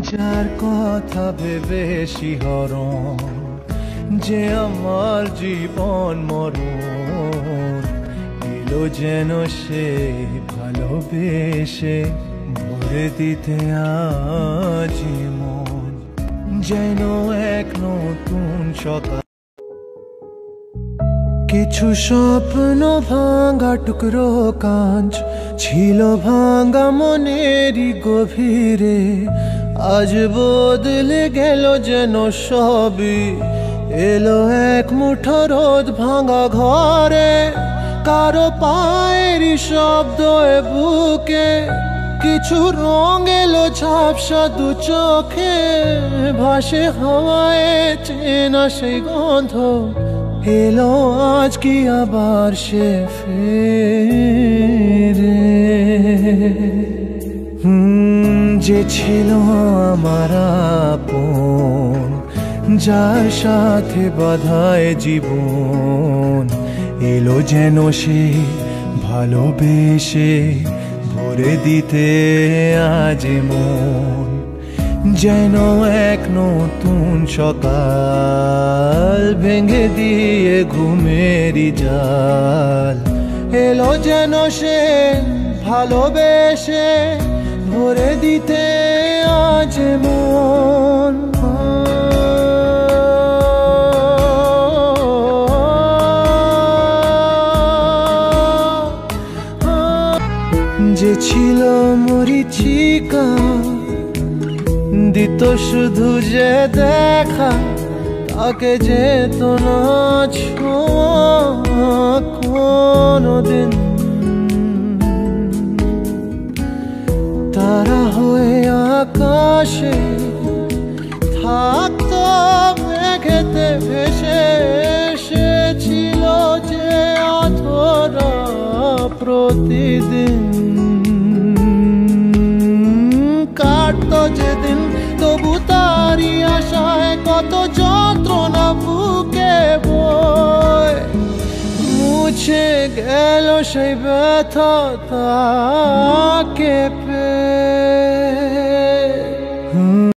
যার কথা ভেবে শিহরণ যে আমার জীবন মরণ এলো যেন সে ভালোবেসে ভরে দিতে আজ মন যেন এক নতুন সকাল। কিছু স্বপ্ন ভাঙা টুকরো কাঁচ ছিল ভাঙা মনেরই গভীরে, আজ বদলে গেল যেন সবই, এলো এক মুঠো রোদ ভাঙা ঘরে, কারো পায়েরই শব্দ এ বুকে, কিছু রং এলো ঝাপসা দু চোখে, ভাসে হাওয়ায় চেনা সেই গন্ধ, এলো আজ কি আবার সে ফেরে। যে ছিল আমার আপন, যার সাথে বাঁধায় জীবন, এলো যেন সে ভালোবেসে ভরে দিতে আজ মন যেন এক নতুন সকাল, ভেঙে দিয়ে ঘুমেরই জাল, এলো যেন সে ভালোবেসে ভরে দিতে আজ মন। যে ছিল মরিচিকা দিত শুধু যে দেখা, তাকে যেত না ছোঁয়া কোনোদিন, তারা হয়ে আকাশে থাকতো মেঘেতে ভেসে, এসেছিল যে অধরা প্রতিদিন, কাটতো যেদিন তবু তারই আশায় কত যন্ত্রণা বুকে বয়, মুছে গেল সেই ব্যথা তাকে পেয়ে।